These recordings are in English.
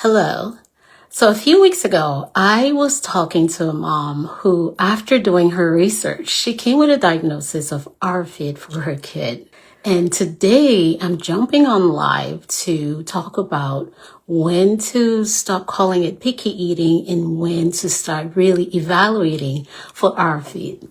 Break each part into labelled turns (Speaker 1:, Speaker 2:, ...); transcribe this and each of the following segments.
Speaker 1: Hello. So a few weeks ago, I was talking to a mom who, after doing her research, she came with a diagnosis of ARFID for her kid. And today I'm jumping on live to talk about when to stop calling it picky eating and when to start really evaluating for ARFID.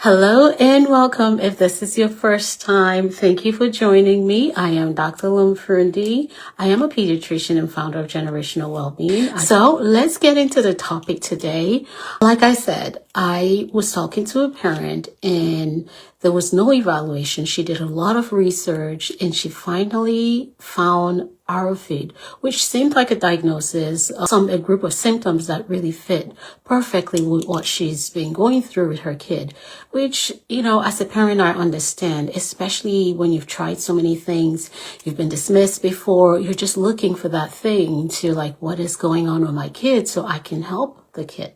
Speaker 1: Hello and welcome. If this is your first time, thank you for joining me. I am Dr. Lumfundi. I am a pediatrician and founder of Generational Wellbeing. So let's get into the topic today. Like I said, I was talking to a parent and there was no evaluation. She did a lot of research and she finally found ARFID, which seemed like a diagnosis, a group of symptoms that really fit perfectly with what she's been going through with her kid, which, as a parent, I understand, especially when you've tried so many things, you've been dismissed before, you're just looking for that thing to what is going on with my kid so I can help the kid.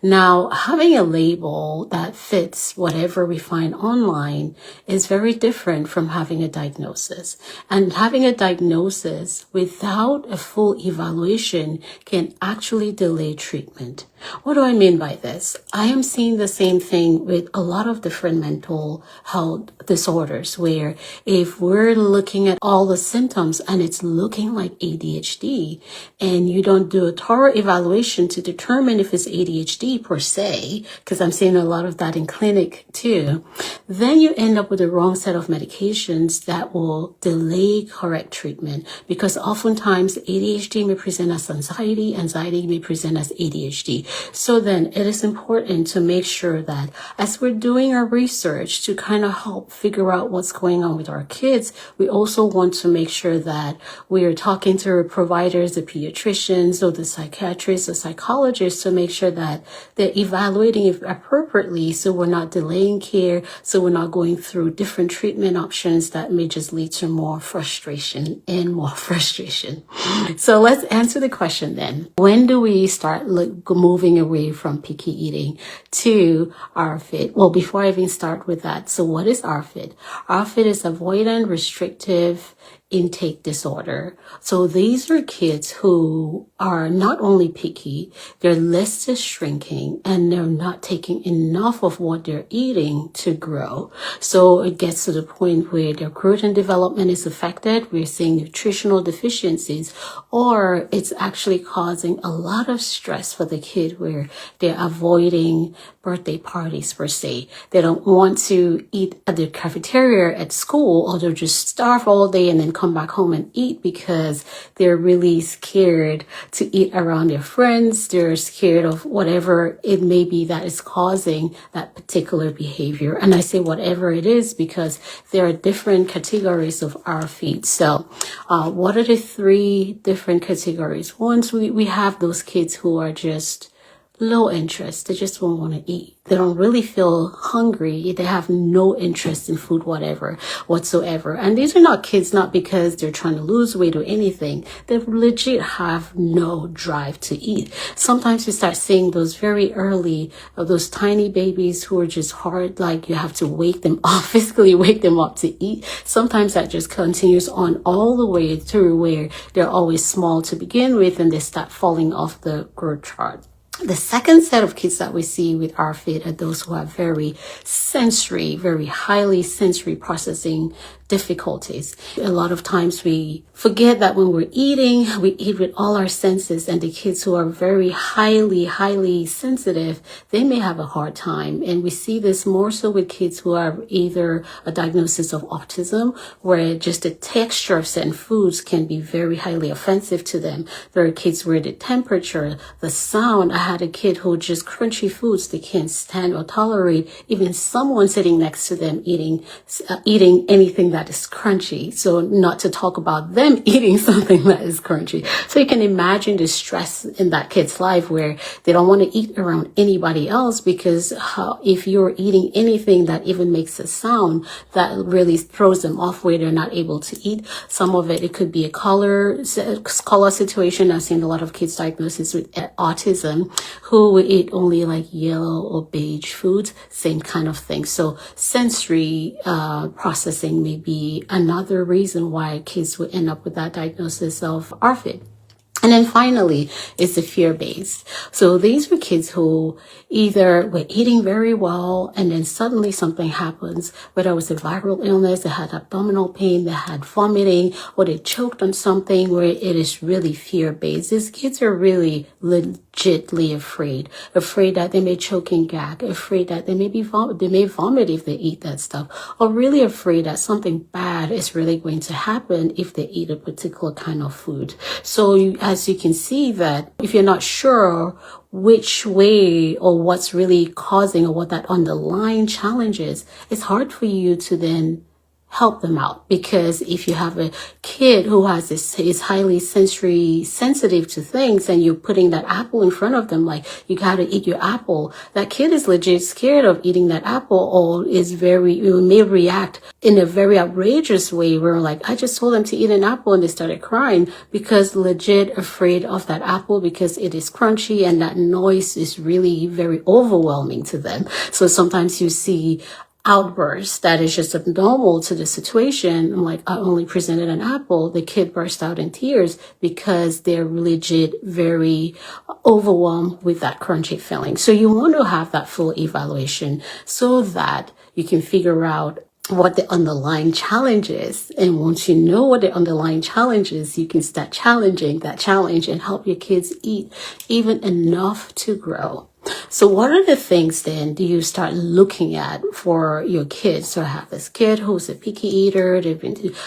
Speaker 1: Now, having a label that fits whatever we find online is very different from having a diagnosis. And having a diagnosis without a full evaluation can actually delay treatment. What do I mean by this? I am seeing the same thing with a lot of different mental health disorders, where if we're looking at all the symptoms and it's looking like ADHD and you don't do a thorough evaluation to determine if it's ADHD per se, because I'm seeing a lot of that in clinic too, then you end up with the wrong set of medications that will delay correct treatment, because oftentimes ADHD may present as anxiety may present as ADHD. So then it is important to make sure that as we're doing our research to kind of help figure out what's going on with our kids, we also want to make sure that we are talking to our providers, the pediatricians or the psychiatrists or psychologists, to make sure that they're evaluating it appropriately so we're not delaying care, so we're not going through different treatment options that may just lead to more frustration and more frustration. So let's answer the question then. When do we start moving away from picky eating to ARFID? Well, before I even start with that, so what is ARFID? ARFID is Avoidant Restrictive Intake Disorder. So these are kids who are not only picky, their list is shrinking and they're not taking enough of what they're eating to grow. So it gets to the point where their growth and development is affected. We're seeing nutritional deficiencies, or it's actually causing a lot of stress for the kid where they're avoiding birthday parties per se. They don't want to eat at the cafeteria at school, or they'll just starve all day and then come back home and eat because they're really scared to eat around their friends. They're scared of whatever it may be that is causing that particular behavior. And I say whatever it is because there are different categories of ARFID. So what are the three different categories? Once we have those kids who are just low interest. They just won't want to eat. They don't really feel hungry. They have no interest in food, whatsoever. And these are not kids, not because they're trying to lose weight or anything. They legit have no drive to eat. Sometimes you start seeing those very early, those tiny babies who are just hard, like you have to wake them up, physically wake them up to eat. Sometimes that just continues on all the way through where they're always small to begin with and they start falling off the growth chart. The second set of kids that we see with ARFID are those who have very highly sensory processing difficulties. A lot of times we forget that when we're eating, we eat with all our senses, and the kids who are very highly sensitive, they may have a hard time. And we see this more so with kids who have either a diagnosis of autism, where just the texture of certain foods can be very highly offensive to them. There are kids where the temperature, the sound. I had a kid who just crunchy foods they can't stand or tolerate, even someone sitting next to them eating anything that is crunchy. So not to talk about them eating something that is crunchy. So you can imagine the stress in that kid's life where they don't want to eat around anybody else, because if you're eating anything that even makes a sound, that really throws them off where they're not able to eat. Some of it could be a color situation. I've seen a lot of kids diagnosed with autism who would eat only like yellow or beige foods, same kind of thing. So sensory processing may be another reason why kids would end up with that diagnosis of ARFID. And then finally is the fear-based. So these were kids who either were eating very well and then suddenly something happens, whether it was a viral illness, they had abdominal pain, they had vomiting, or they choked on something where it is really fear-based. These kids are really legitimately afraid that they may choke and gag, afraid that they may vomit if they eat that stuff, or really afraid that something bad is really going to happen if they eat a particular kind of food. So as you can see that if you're not sure which way or what's really causing or what that underlying challenge is, it's hard for you to then help them out. Because if you have a kid who is highly sensory sensitive to things and you're putting that apple in front of them, like you gotta eat your apple, that kid is legit scared of eating that apple or may react in a very outrageous way where like, I just told them to eat an apple and they started crying because legit afraid of that apple because it is crunchy and that noise is really very overwhelming to them. So sometimes you see outburst that is just abnormal to the situation. I'm like, I only presented an apple. The kid burst out in tears because they're legit very overwhelmed with that crunchy feeling. So you want to have that full evaluation so that you can figure out what the underlying challenge is. And once you know what the underlying challenge is, you can start challenging that challenge and help your kids eat even enough to grow. So what are the things then do you start looking at for your kids? So I have this kid who's a picky eater.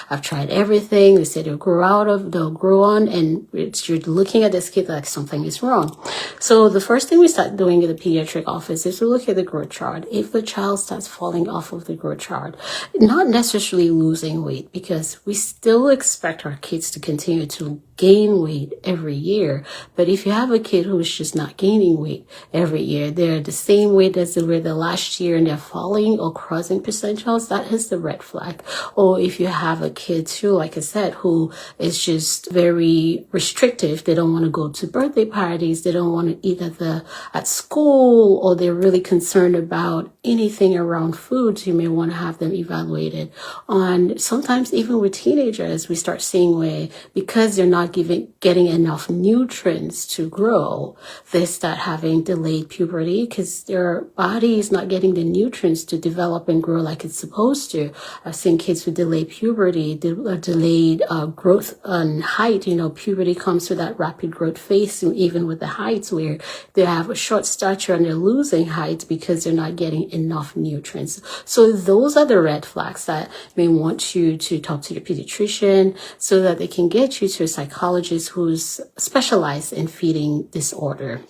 Speaker 1: I've tried everything. They said they'll grow on, and you're looking at this kid like something is wrong. So the first thing we start doing in the pediatric office is to look at the growth chart. If the child starts falling off of the growth chart, not necessarily losing weight, because we still expect our kids to continue to gain weight every year. But if you have a kid who's just not gaining weight every year, they're the same weight as they were the last year and they're falling or crossing percentiles, that is the red flag. Or if you have a kid too, like I said, who is just very restrictive, they don't want to go to birthday parties, they don't want to eat at school, or they're really concerned about anything around foods, you may want to have them evaluated. On sometimes even with teenagers, we start seeing where because they're not getting enough nutrients to grow, they start having delayed puberty because their body is not getting the nutrients to develop and grow like it's supposed to. I've seen kids with delayed puberty, delayed growth and height. Puberty comes to that rapid growth phase, even with the heights where they have a short stature and they're losing height because they're not getting enough nutrients. So those are the red flags that may want you to talk to your pediatrician so that they can get you to a psychologist who's specialized in feeding disorder.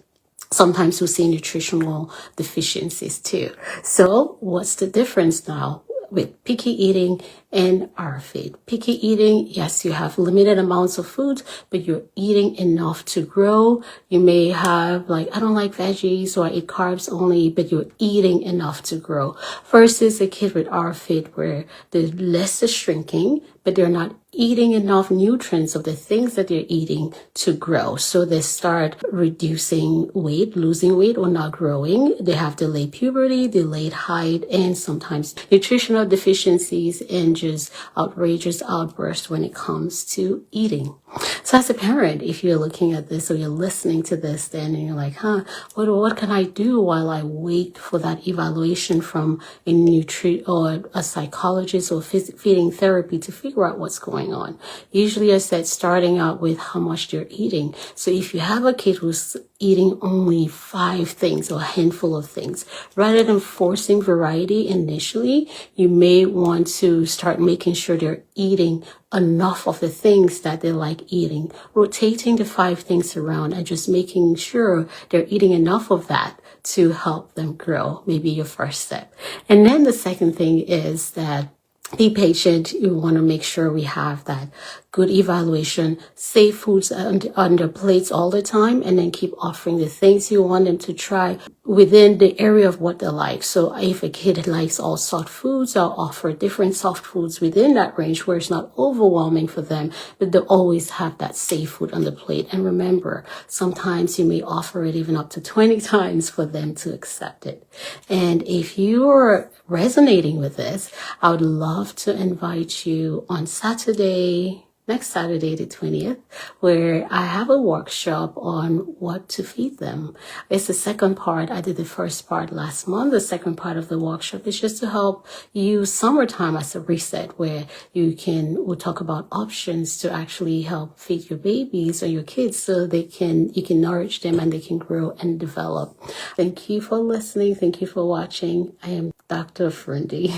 Speaker 1: Sometimes we see nutritional deficiencies too. So what's the difference now with picky eating and ARFID? Picky eating, yes, you have limited amounts of food, but you're eating enough to grow. You may have I don't like veggies or I eat carbs only, but you're eating enough to grow. Versus a kid with ARFID where the list is shrinking, but they're not eating enough nutrients of the things that they're eating to grow. So they start reducing weight, losing weight, or not growing. They have delayed puberty, delayed height, and sometimes nutritional deficiencies and just outrageous outbursts when it comes to eating. So as a parent, if you're looking at this or you're listening to this, then and you're like, what can I do while I wait for that evaluation from a psychologist or feeding therapy to figure out what's going on? Usually I said starting out with how much they're eating. So if you have a kid who's eating only 5 things or a handful of things, rather than forcing variety initially, you may want to start making sure they're eating enough of the things that they like eating, rotating the 5 things around and just making sure they're eating enough of that to help them grow, maybe your first step. And then the second thing is that be patient. You want to make sure we have that good evaluation, save foods on their plates all the time, and then keep offering the things you want them to try within the area of what they like. So if a kid likes all soft foods, I'll offer different soft foods within that range where it's not overwhelming for them, but they'll always have that safe food on the plate. And remember, sometimes you may offer it even up to 20 times for them to accept it. And if you're resonating with this, I would love to invite you on Saturday, next Saturday, the 20th, where I have a workshop on what to feed them. It's the second part. I did the first part last month. The second part of the workshop is just to help use summertime as a reset, where we'll talk about options to actually help feed your babies or your kids so you can nourish them and they can grow and develop. Thank you for listening. Thank you for watching. I am Dr. Friendly.